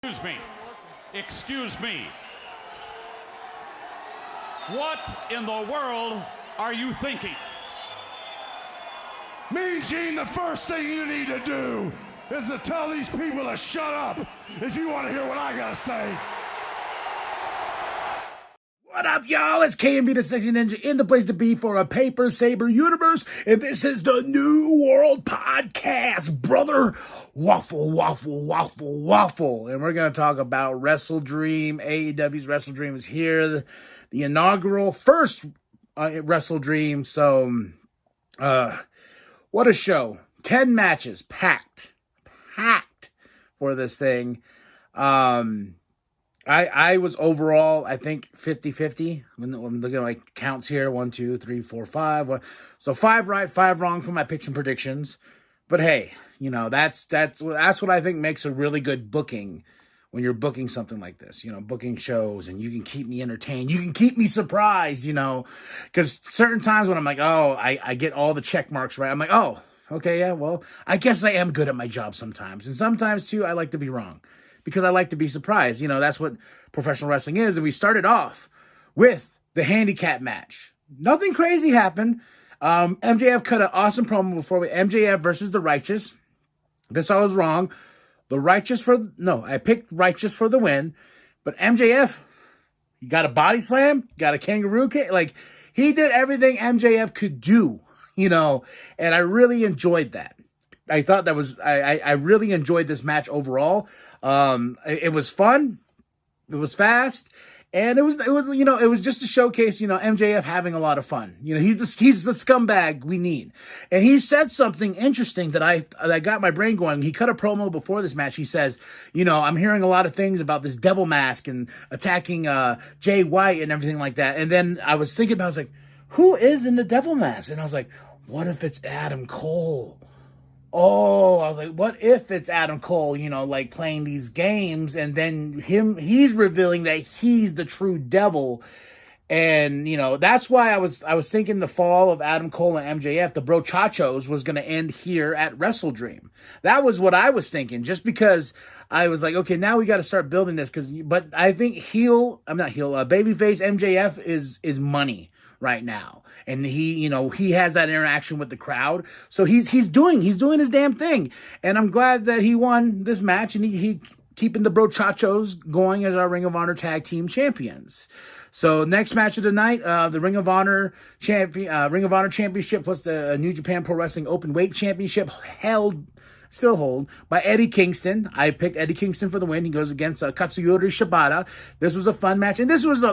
Excuse me. Excuse me. What in the world are you thinking? Mean Gene, the first thing you need to do is to tell these people to shut up if you want to hear what I gotta say. What up, y'all? It's KMB the Sexy Ninja in the place to be for a Paper Saber universe, and this is the New World Podcast, brother. Waffle, waffle, waffle, waffle. And we're going to talk about WrestleDream. AEW's WrestleDream is here, the inaugural first WrestleDream. So, what a show. 10 matches, packed for this thing. I was overall, I think, 50-50. I'm looking at my counts here. 1, 2, 3, 4, 5. So 5 right, 5 wrong for my picks and predictions. But hey, you know, that's what I think makes a really good booking when you're booking something like this. You know, booking shows, and you can keep me entertained. You can keep me surprised, you know. Because certain times when I'm like, oh, I get all the check marks right. I'm like, oh, okay, yeah, well, I guess I am good at my job sometimes. And sometimes, too, I like to be wrong. Because I like to be surprised. You know, that's what professional wrestling is. And we started off with the handicap match. Nothing crazy happened. MJF cut an awesome promo before MJF versus The Righteous. This I was wrong. I picked Righteous for the win. But MJF, he got a body slam, got a kangaroo kick. Like, he did everything MJF could do, you know. And I really enjoyed that. I thought that was, I really enjoyed this match overall. It was fun. It was fast. And it was, you know, it was just to showcase, you know, MJF having a lot of fun. You know, he's the scumbag we need. And he said something interesting that got my brain going. He cut a promo before this match. He says, you know, I'm hearing a lot of things about this devil mask and attacking, Jay White and everything like that. And then I was thinking about, I was like, who is in the devil mask? And I was like, what if it's Adam Cole? Oh, I was like, what if it's Adam Cole, you know, like playing these games, and then he's revealing that he's the true devil. And, you know, that's why I was thinking the fall of Adam Cole and MJF, the brochachos, was going to end here at WrestleDream. That was what I was thinking, just because I was like, okay, now we got to start building this. But I think babyface MJF is money right now. And he has that interaction with the crowd. So he's doing his damn thing. And I'm glad that he won this match, and he keeping the brochachos going as our Ring of Honor Tag Team Champions. So next match of the night, the Ring of Honor Championship plus the New Japan Pro Wrestling Openweight Championship still hold by Eddie Kingston. I picked Eddie Kingston for the win. He goes against Katsuyori Shibata. This was a fun match, and this was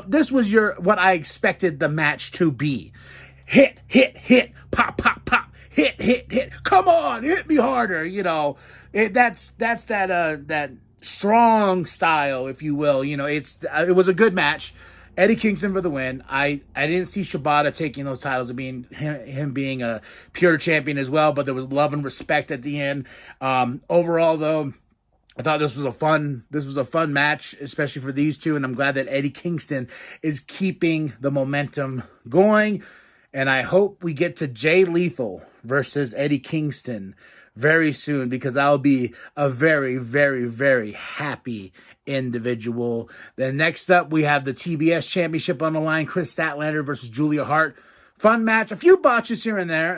what I expected the match to be. Hit, pop, pop, pop, hit. Come on, hit me harder. You know, that's that strong style, if you will. You know, it was a good match. Eddie Kingston for the win. I didn't see Shibata taking those titles and being him being a pure champion as well, but there was love and respect at the end. Overall, though, I thought this was a fun match, especially for these two, and I'm glad that Eddie Kingston is keeping the momentum going. And I hope we get to Jay Lethal versus Eddie Kingston very soon, because I'll be a very, very, very happy individual. Then next up, we have the TBS Championship on the line. Chris Statlander versus Julia Hart. Fun match. A few botches here and there.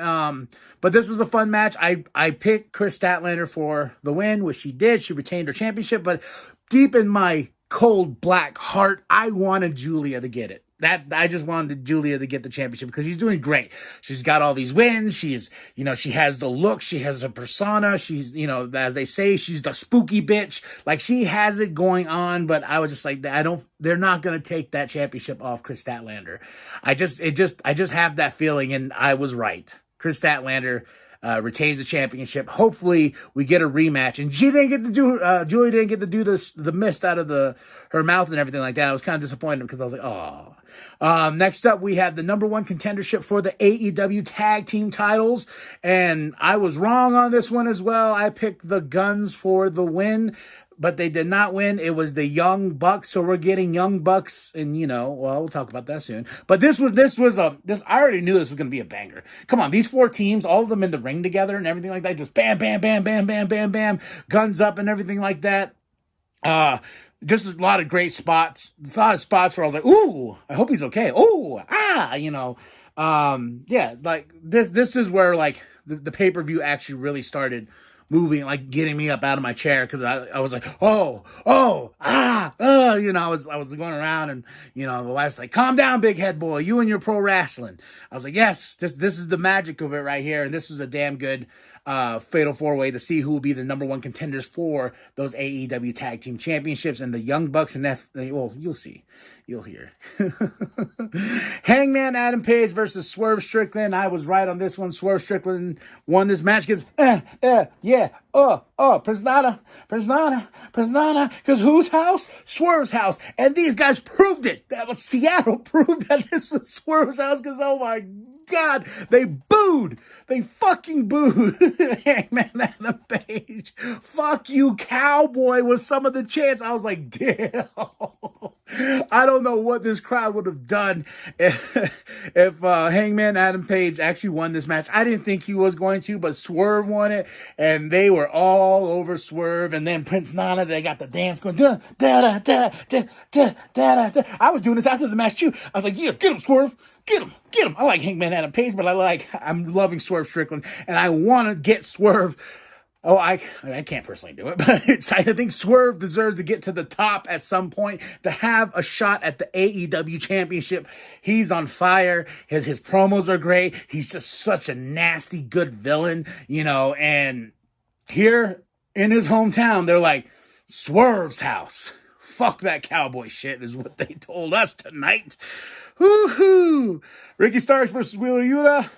But this was a fun match. I picked Chris Statlander for the win, which she did. She retained her championship. But deep in my cold black heart, I wanted Julia to get it. I just wanted Julia to get the championship because she's doing great. She's got all these wins. She's, you know, she has the look. She has a persona. She's, you know, as they say, she's the spooky bitch. Like, she has it going on, but I was just like, they're not going to take that championship off Chris Statlander. I just have that feeling, and I was right. Chris Statlander retains the championship. Hopefully we get a rematch. And Julie didn't get to do the mist out of her mouth and everything like that. I was kind of disappointed because I was like, oh. Next up, we have the number one contendership for the AEW tag team titles. And I was wrong on this one as well. I picked the Guns for the win, but they did not win. It was the Young Bucks. So we're getting Young Bucks, and we'll talk about that soon. But I already knew this was going to be a banger. Come on, these 4 teams, all of them in the ring together and everything like that. Just bam, bam, bam, bam, bam, bam, bam, guns up and everything like that. Just a lot of great spots. A lot of spots where I was like, ooh, I hope he's okay. Ooh, yeah, like this is where like the pay-per-view actually really started moving, like getting me up out of my chair, because I was like, I was going around, and the wife's like, calm down, big head boy, you and your pro wrestling. I was like, yes, this is the magic of it right here, and this was a damn good fatal four-way to see who will be the number one contenders for those AEW Tag Team Championships, and the Young Bucks and well, you'll see. You'll hear. Hangman Adam Page versus Swerve Strickland. I was right on this one. Swerve Strickland won this match because, Prisnada. Because whose house? Swerve's house. And these guys proved it. That was Seattle proved that this was Swerve's house because, oh my God, they booed. They fucking booed Hangman Adam Page. Fuck you, cowboy, was some of the chants. I was like, damn. I don't know what this crowd would have done if Hangman Adam Page actually won this match. I didn't think he was going to, but Swerve won it, and they were all over Swerve. And then Prince Nana, they got the dance going. Da, da, da, da, da, da, da. I was doing this after the match too. I was like, yeah, get him, Swerve. Get him. I like Hangman Adam Page, but I'm loving Swerve Strickland, and I want to get Swerve. Oh, I can't personally do it, but I think Swerve deserves to get to the top at some point to have a shot at the AEW championship. He's on fire. His promos are great. He's just such a nasty, good villain, and here in his hometown, they're like, Swerve's house. Fuck that cowboy shit is what they told us tonight. Woohoo! Ricky Starks versus Wheeler Yuta.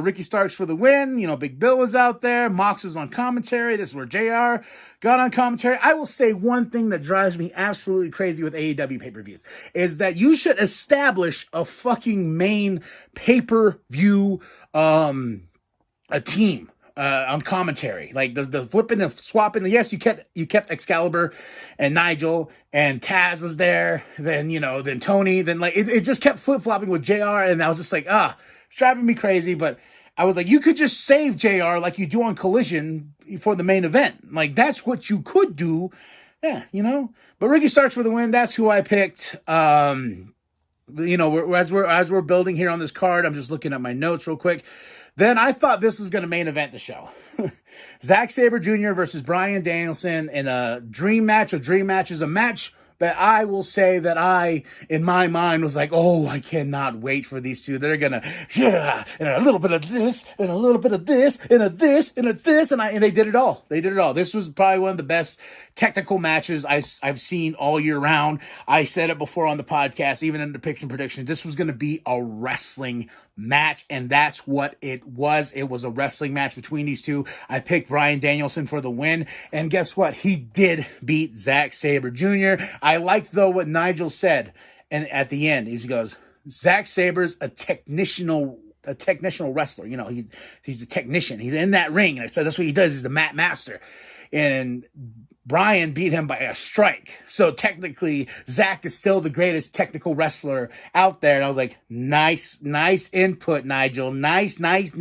Ricky Starks for the win. Big Bill was out there. Mox was on commentary. This is where JR got on commentary. I will say one thing that drives me absolutely crazy with AEW pay-per-views is that you should establish a fucking main pay-per-view, a team. On commentary, like the flipping and swapping. Yes, you kept Excalibur and Nigel, and Taz was there. Then Tony. Then it just kept flip flopping with JR, and I was just like, it's driving me crazy. But I was like, you could just save JR like you do on Collision for the main event. Like that's what you could do. Yeah, But Ricky Starks for the win. That's who I picked. As we're building here on this card, I'm just looking at my notes real quick. Then I thought this was going to main event the show. Zack Saber Jr. versus Bryan Danielson in a dream match of dream matches, a match that I will say that in my mind, was like, oh, I cannot wait for these two. They're going to, and a little bit of this, and a little bit of this, and a this, and a this, and they did it all. They did it all. This was probably one of the best technical matches I've seen all year round. I said it before on the podcast, even in the picks and predictions. This was going to be a wrestling match, and that's what it was. It was a wrestling match between these two. I picked Bryan Danielson for the win, and guess what? He did beat Zack Saber Jr. I liked, though, what Nigel said, and at the end, he goes, Zack Saber's a technical wrestler. He's a technician. He's in that ring, and I said that's what he does. He's the mat master, and Bryan beat him by a strike. So technically, Zack is still the greatest technical wrestler out there. And I was like, nice input, Nigel. Nice indeed.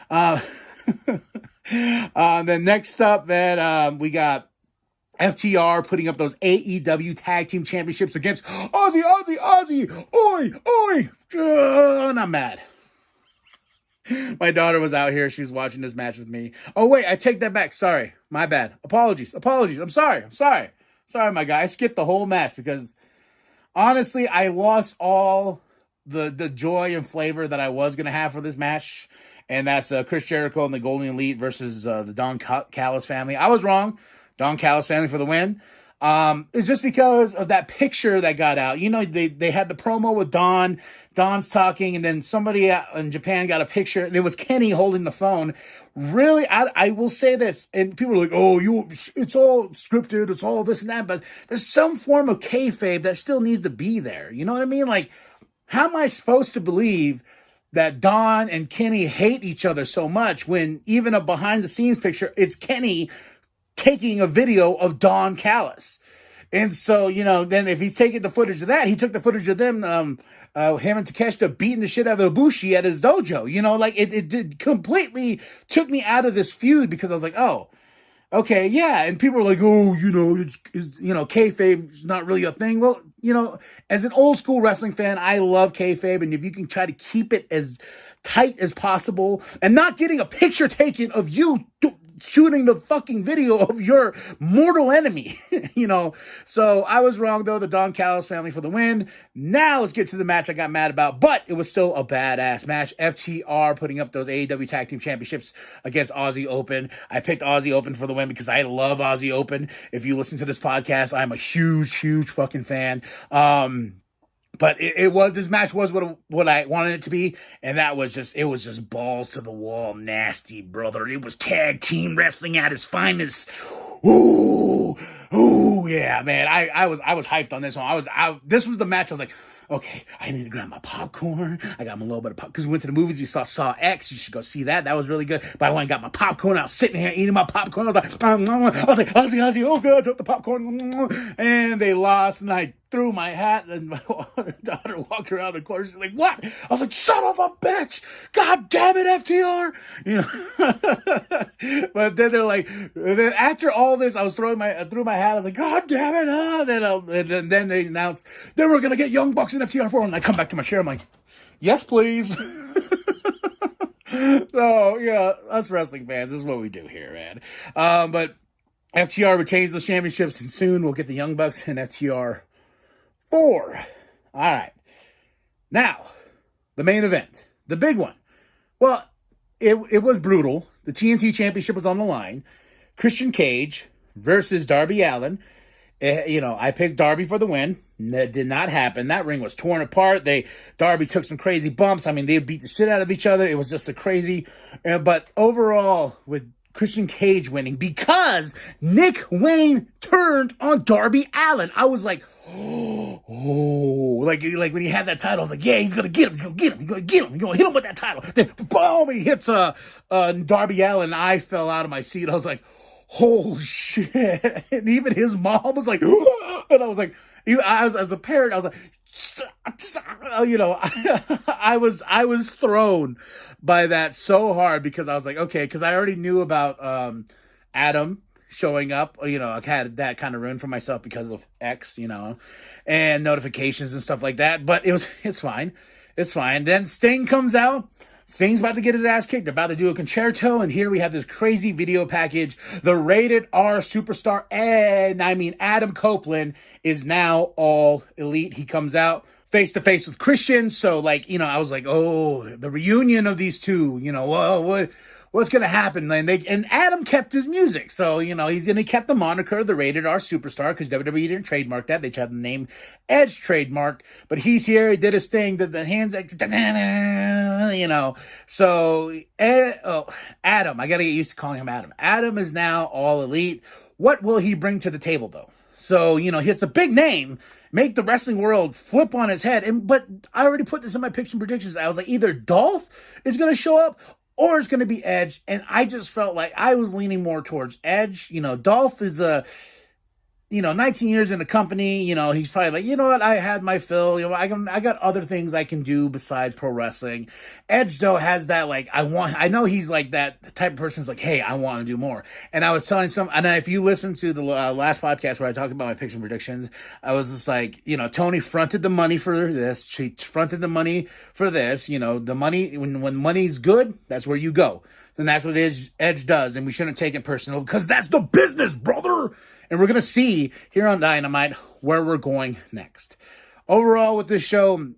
Then next up, man, we got FTR putting up those AEW Tag Team Championships against Ozzy. Oi. And I'm mad. My daughter was out here. She was watching this match with me. Oh, wait, I take that back. Sorry. My bad. Apologies. I'm sorry. Sorry, my guy. I skipped the whole match because, honestly, I lost all the joy and flavor that I was going to have for this match. And that's Chris Jericho and the Golden Elite versus the Don Callis family. I was wrong. Don Callis family for the win. It's just because of that picture that got out. They had the promo with Don. Don's talking, and then somebody in Japan got a picture, and it was Kenny holding the phone. Really, I will say this, and people are like, it's all scripted, it's all this and that, but there's some form of kayfabe that still needs to be there. You know what I mean? Like, how am I supposed to believe that Don and Kenny hate each other so much when even a behind-the-scenes picture, it's Kenny taking a video of Don Callis? And so, then if he's taking the footage of that, he took the footage of them, him and Takeshita beating the shit out of Ibushi at his dojo. It completely took me out of this feud because I was like, oh, Okay, yeah, and people are like, oh, it's kayfabe is not really a thing. Well, as an old school wrestling fan, I love kayfabe, and if you can try to keep it as tight as possible and not getting a picture taken of you shooting the fucking video of your mortal enemy, So I was wrong, though. The Don Callis family for the win. Now let's get to the match I got mad about, but it was still a badass match. FTR putting up those AEW Tag Team Championships against Aussie Open. I picked Aussie Open for the win because I love Aussie Open. If you listen to this podcast, I'm a huge, huge fucking fan. But this match was what I wanted it to be. And it was just balls to the wall, nasty, brother. It was tag team wrestling at its finest. Ooh, yeah, man. I was hyped on this one. This was the match. I was like, okay, I need to grab my popcorn. I got my little bit of popcorn. Because we went to the movies, we saw X. You should go see that. That was really good. But I went and got my popcorn. I was sitting here eating my popcorn. I was like, Ozzy, oh god, I took the popcorn. And they lost, and I threw my hat, and my daughter walked around the corner. She's like, what? I was like, son of a bitch! God damn it, FTR! But then they're like, after all this, I threw my hat. I was like, God damn it! And then they announced they were gonna get Young Bucks and FTR 4, and I come back to my chair. I'm like, yes, please. So yeah, us wrestling fans, this is what we do here, man. But FTR retains those championships, and soon we'll get the Young Bucks and FTR 4. All right. Now, the main event, the big one. Well, it was brutal. The TNT Championship was on the line. Christian Cage versus Darby Allin. I picked Darby for the win. That did not happen. That ring was torn apart. Darby took some crazy bumps. I mean, they beat the shit out of each other. It was just a crazy. But overall, with Christian Cage winning, because Nick Wayne turned on Darby Allin, I was like, like when he had that title, I was like, yeah, he's gonna get him. He's gonna get him. He's gonna get him. He's gonna hit him with that title. Then, boom, he hits Darby Allin. I fell out of my seat. I was like, oh shit! And even his mom was like, and I was like, as a parent, I was like, I was thrown by that so hard because I was like, okay, because I already knew about Adam showing up. I had that kind of ruined for myself because of X, and notifications and stuff like that. But it's fine. It's fine. Then Sting comes out. Sting's about to get his ass kicked. They're about to do a concerto, and here we have this crazy video package. The rated R superstar, Adam Copeland, is now all elite. He comes out face to face with Christian. So, I was like, oh, the reunion of these two, what's going to happen? And Adam kept his music. So, he kept the moniker, the rated R superstar, because WWE didn't trademark that. They tried the name Edge trademarked, but he's here. He did his thing, the hands, So, Adam, I got to get used to calling him Adam. Adam is now all elite. What will he bring to the table, though? So, it's a big name. Make the wrestling world flip on his head. But I already put this in my picks and predictions. I was like, either Dolph is going to show up, or it's going to be Edge. And I just felt like I was leaning more towards Edge. Dolph is 19 years in the company. He's probably like, you know what? I had my fill. I got other things I can do besides pro wrestling. Edge, though, has that, I know he's like that type of person who's like, hey, I want to do more. And I was telling and if you listen to the last podcast where I talked about my picks and predictions, I was just like, Tony fronted the money for this. She fronted the money for this. The money, when money's good, that's where you go. And that's what Edge does. And we shouldn't take it personal because that's the business, brother. And we're going to see here on Dynamite where we're going next. Overall with this show,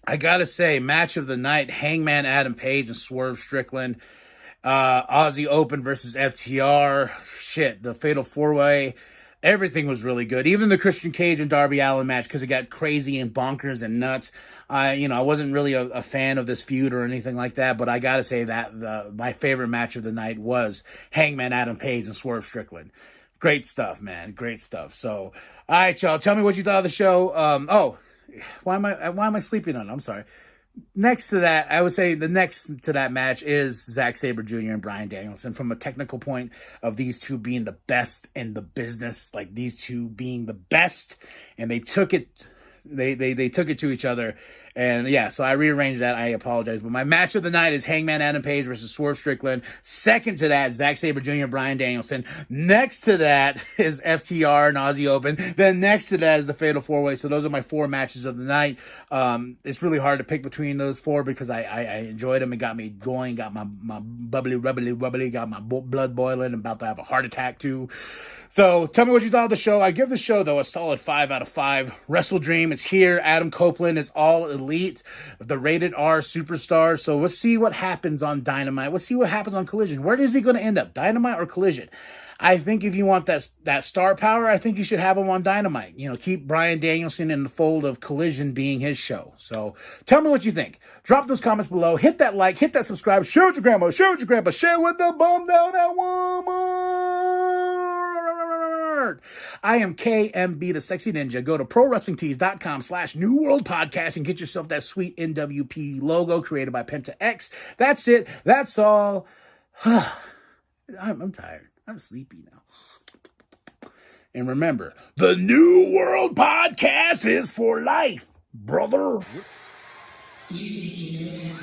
I got to say, match of the night, Hangman Adam Page and Swerve Strickland. Aussie Open versus FTR. Shit, the Fatal 4-Way. Everything was really good. Even the Christian Cage and Darby Allin match, because it got crazy and bonkers and nuts. I wasn't really a fan of this feud or anything like that, but I got to say that my favorite match of the night was Hangman Adam Page and Swerve Strickland. Great stuff, man. Great stuff. So, all right, y'all. Tell me what you thought of the show. Why am I sleeping on it? I'm sorry. Next to that, I would say the next to that match is Zack Saber Jr. and Bryan Danielson. From a technical point of these two being the best in the business, like these two being the best, and they took it. They took it to each other, And yeah, so I rearranged that. I apologize. But my match of the night is Hangman Adam Page versus Swerve Strickland. Second to that, Zack Saber Jr., Bryan Danielson. Next to that is FTR and Aussie Open. Then next to that is the Fatal 4-Way. So those are my 4 matches of the night. It's really hard to pick between those 4 because I enjoyed them. It got me going, got my bubbly, got my blood boiling. I'm about to have a heart attack too. So tell me what you thought of the show. I give the show, though, a solid 5 out of 5. WrestleDream is here. Adam Copeland is all elite. The rated R superstar. So let's see what happens on Dynamite. Let's see what happens on Collision. Where is he going to end up? Dynamite or Collision? I think if you want that star power, I think you should have him on Dynamite. You know, keep Bryan Danielson in the fold of Collision being his show. So tell me what you think. Drop those comments below. Hit that like. Hit that subscribe. Share with your grandma. Share with your grandpa. Share with the bum down at Walmart. I am KMB, the Sexy Ninja. Go to ProWrestlingTees.com/New World Podcast and get yourself that sweet nWp logo created by Penta X. That's it. That's all. I'm tired. I'm sleepy now. And remember, the New World Podcast is for life, brother. Yeah.